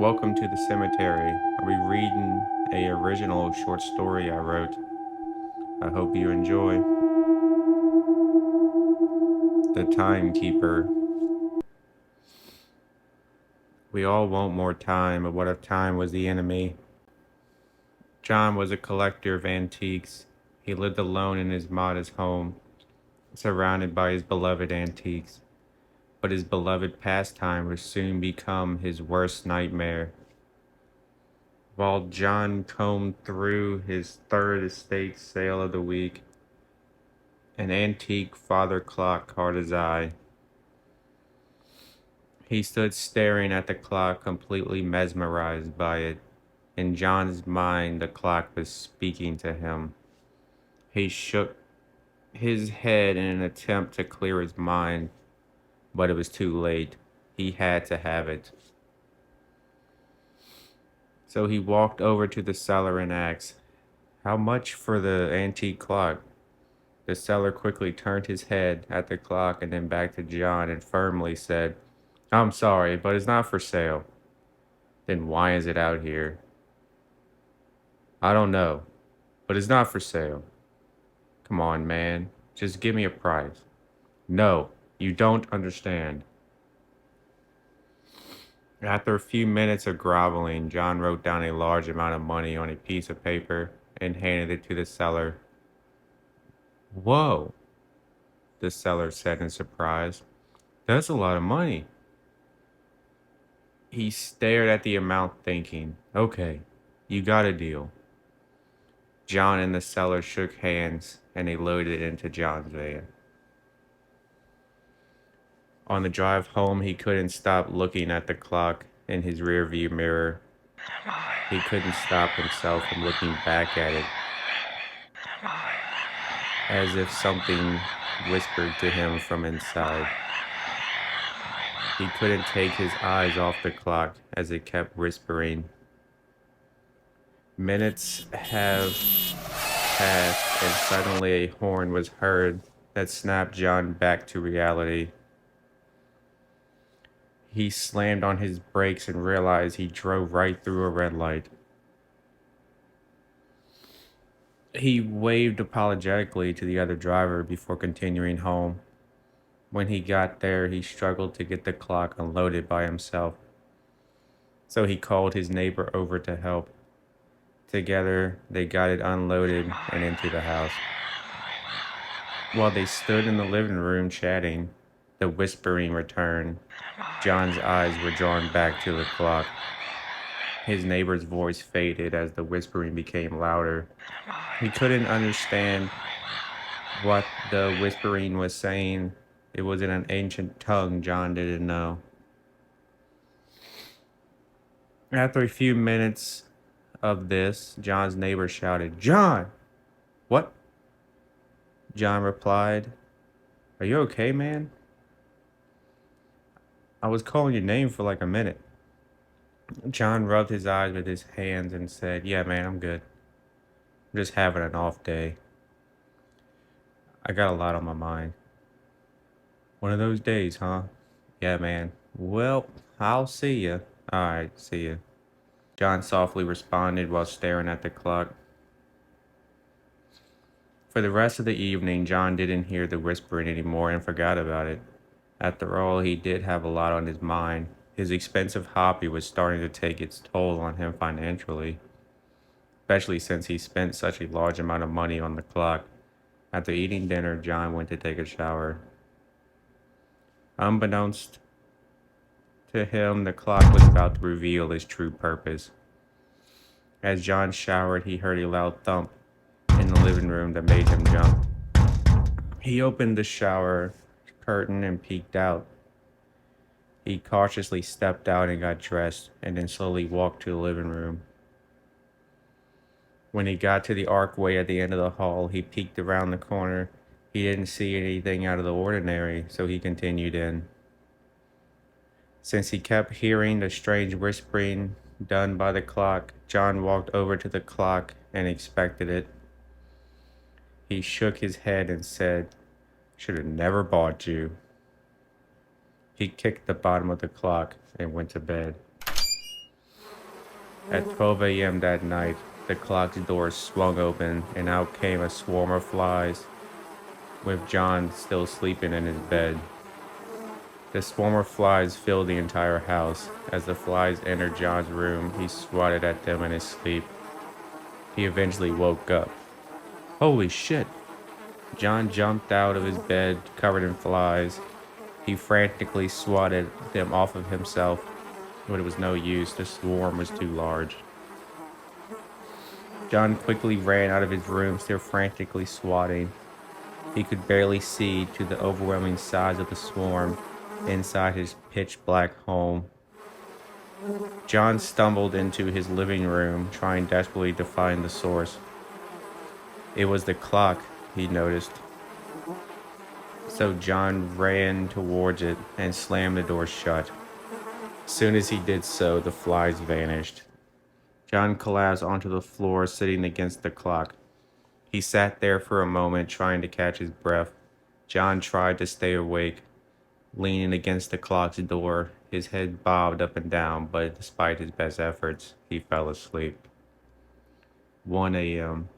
Welcome to the cemetery. I'll be reading a original short story I wrote. I hope you enjoy. The Timekeeper. We all want more time, but what if time was the enemy? John was a collector of antiques. He lived alone in his modest home, surrounded by his beloved antiques. But his beloved pastime would soon become his worst nightmare. While John combed through his third estate sale of the week, an antique father clock caught his eye. He stood staring at the clock, completely mesmerized by it. In John's mind, the clock was speaking to him. He shook his head in an attempt to clear his mind, but it was too late. He had to have it. So he walked over to the seller and asked, "How much for the antique clock?" The seller quickly turned his head at the clock and then back to John and firmly said, "I'm sorry, but it's not for sale." "Then why is it out here?" "I don't know, but it's not for sale." "Come on, man. Just give me a price." "No, you don't understand." After a few minutes of groveling, John wrote down a large amount of money on a piece of paper and handed it to the seller. "Whoa," the seller said in surprise. "That's a lot of money." He stared at the amount, thinking, "Okay, you got a deal." John and the seller shook hands and they loaded it into John's van. On the drive home, he couldn't stop looking at the clock in his rearview mirror. He couldn't stop himself from looking back at it, as if something whispered to him from inside. He couldn't take his eyes off the clock as it kept whispering. Minutes have passed, and suddenly a horn was heard that snapped John back to reality. He slammed on his brakes and realized he drove right through a red light. He waved apologetically to the other driver before continuing home. When he got there, he struggled to get the clock unloaded by himself, so he called his neighbor over to help. Together, they got it unloaded and into the house. While they stood in the living room chatting, the whispering returned. John's eyes were drawn back to the clock. His neighbor's voice faded as the whispering became louder. He couldn't understand what the whispering was saying. It was in an ancient tongue John didn't know. After a few minutes of this, John's neighbor shouted, "John!" "What?" John replied. "Are you okay, man? I was calling your name for like a minute." John rubbed his eyes with his hands and said, "Yeah, man, I'm good. I'm just having an off day. I got a lot on my mind." "One of those days, huh?" "Yeah, man. Well, I'll see you." "All right, see you." John softly responded while staring at the clock. For the rest of the evening, John didn't hear the whispering anymore and forgot about it. After all, he did have a lot on his mind. His expensive hobby was starting to take its toll on him financially, especially since he spent such a large amount of money on the clock. After eating dinner, John went to take a shower. Unbeknownst to him, the clock was about to reveal its true purpose. As John showered, he heard a loud thump in the living room that made him jump. He opened the shower curtain and peeked out. He cautiously stepped out and got dressed, and then slowly walked to the living room. When he got to the archway at the end of the hall, he peeked around the corner. He didn't see anything out of the ordinary, so he continued in. Since he kept hearing the strange whispering done by the clock, John walked over to the clock and inspected it. He shook his head and said, "Should have never bought you." He kicked the bottom of the clock and went to bed. At 12 a.m. that night, the clock's door swung open and out came a swarm of flies, with John still sleeping in his bed. The swarm of flies filled the entire house. As the flies entered John's room, he swatted at them in his sleep. He eventually woke up. Holy shit! John jumped out of his bed, covered in flies. He frantically swatted them off of himself, but it was no use. The swarm was too large. John quickly ran out of his room, still frantically swatting. He could barely see to the overwhelming size of the swarm inside his pitch-black home. John stumbled into his living room, trying desperately to find the source. It was the clock, he noticed. So John ran towards it and slammed the door shut. As soon as he did so, the flies vanished. John collapsed onto the floor, sitting against the clock. He sat there for a moment, trying to catch his breath. John tried to stay awake, leaning against the clock's door. His head bobbed up and down, but despite his best efforts, he fell asleep. 1 a.m.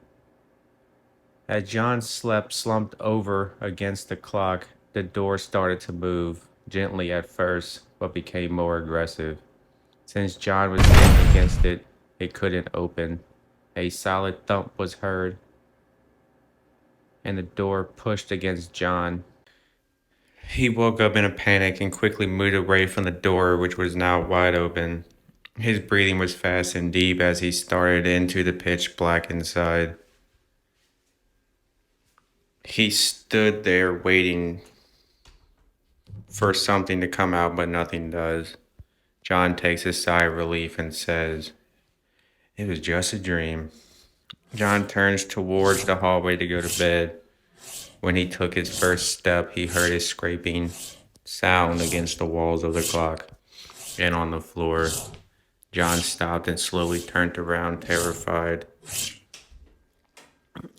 As John slept slumped over against the clock, the door started to move, gently at first, but became more aggressive. Since John was sitting against it, it couldn't open. A solid thump was heard, and the door pushed against John. He woke up in a panic and quickly moved away from the door, which was now wide open. His breathing was fast and deep as he started into the pitch black inside. He stood there waiting for something to come out, but nothing does. John takes a sigh of relief and says, "It was just a dream." John turns towards the hallway to go to bed. When he took his first step, he heard a scraping sound against the walls of the clock and on the floor. John stopped and slowly turned around, terrified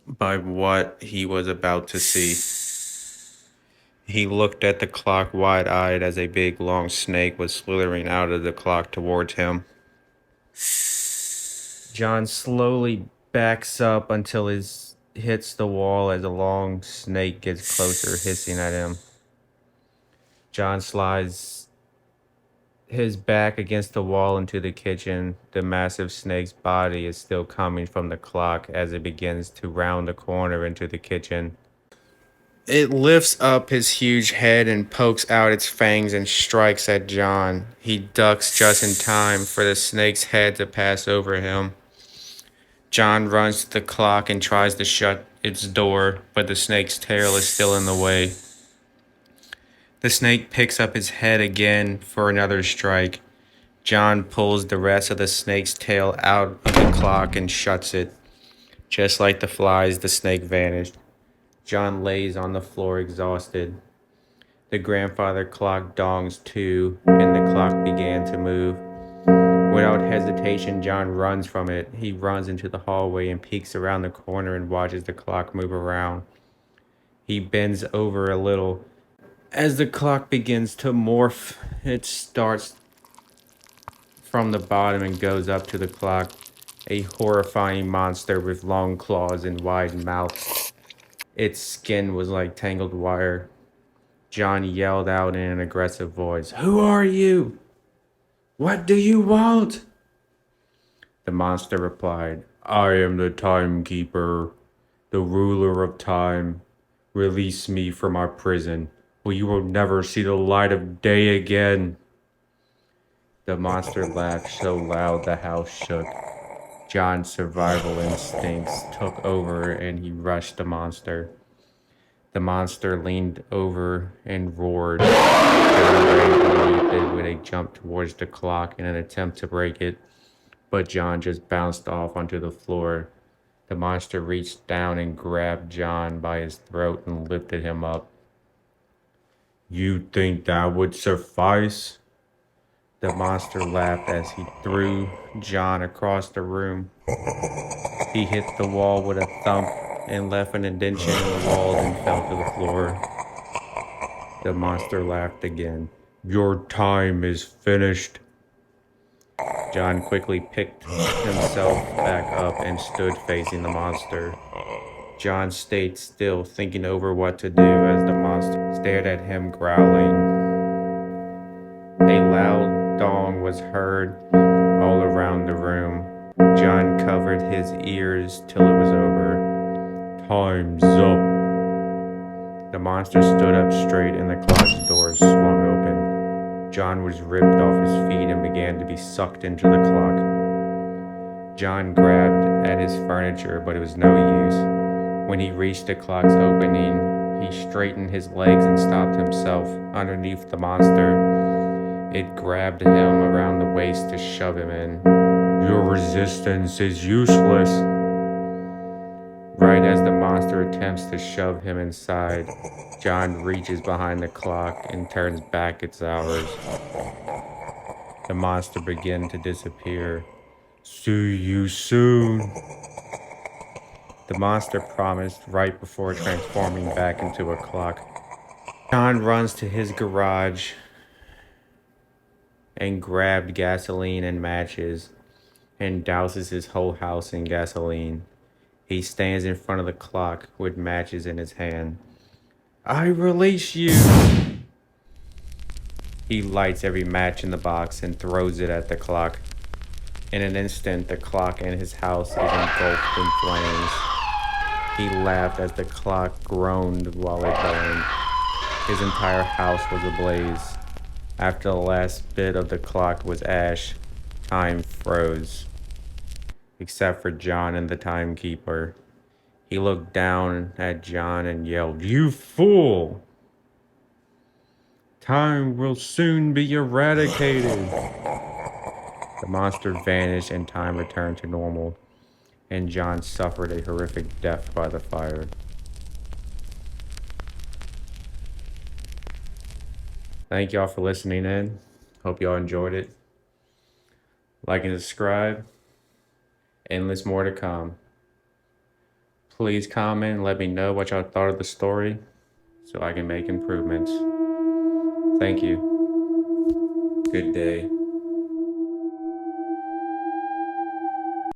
by what he was about to see. He looked at the clock wide-eyed as a big, long snake was slithering out of the clock towards him. John slowly backs up until he hits the wall as a long snake gets closer, hissing at him. John slides his back against the wall into the kitchen. The massive snake's body is still coming from the clock as it begins to round the corner into the kitchen. It lifts up his huge head and pokes out its fangs and strikes at John. He ducks just in time for the snake's head to pass over him. John runs to the clock and tries to shut its door, but the snake's tail is still in the way. The snake picks up his head again for another strike. John pulls the rest of the snake's tail out of the clock and shuts it. Just like the flies, the snake vanished. John lays on the floor exhausted. The grandfather clock dongs too, and the clock began to move. Without hesitation, John runs from it. He runs into the hallway and peeks around the corner and watches the clock move around. He bends over a little. As the clock begins to morph, it starts from the bottom and goes up to the clock. A horrifying monster with long claws and wide mouth. Its skin was like tangled wire. John yelled out in an aggressive voice, "Who are you? What do you want?" The monster replied, "I am the timekeeper, the ruler of time. Release me from my prison, or you will never see the light of day again." The monster laughed so loud the house shook. John's survival instincts took over and he rushed the monster. The monster leaned over and roared. John ran underneath it with a jump towards the clock in an attempt to break it, but John just bounced off onto the floor. The monster reached down and grabbed John by his throat and lifted him up. "You think that would suffice?" The monster laughed as he threw John across the room. He hit the wall with a thump and left an indention in the wall and fell to the floor. The monster laughed again. "Your time is finished." John quickly picked himself back up and stood facing the monster. John stayed still, thinking over what to do as the monster stared at him, growling. A loud dong was heard all around the room. John covered his ears till it was over. Time's up. The monster stood up straight and the clock's doors swung open. John was ripped off his feet and began to be sucked into the clock. John grabbed at his furniture, but it was no use. When he reached the clock's opening, he straightened his legs and stopped himself underneath the monster. It grabbed him around the waist to shove him in. Your resistance is useless. Right as the monster attempts to shove him inside, John reaches behind the clock and turns back its hours. The monster began to disappear. See you soon. The monster promised right before transforming back into a clock. John runs to his garage and grabbed gasoline and matches and douses his whole house in gasoline. He stands in front of the clock with matches in his hand. I release you! He lights every match in the box and throws it at the clock. In an instant, the clock and his house is engulfed in flames. He laughed as the clock groaned while it burned. His entire house was ablaze. After the last bit of the clock was ash, time froze. Except for John and the timekeeper. He looked down at John and yelled, You fool! Time will soon be eradicated. The monster vanished and time returned to normal, and John suffered a horrific death by the fire. Thank y'all for listening in. Hope y'all enjoyed it. Like and subscribe. Endless more to come. Please comment and let me know what y'all thought of the story so I can make improvements. Thank you. Good day.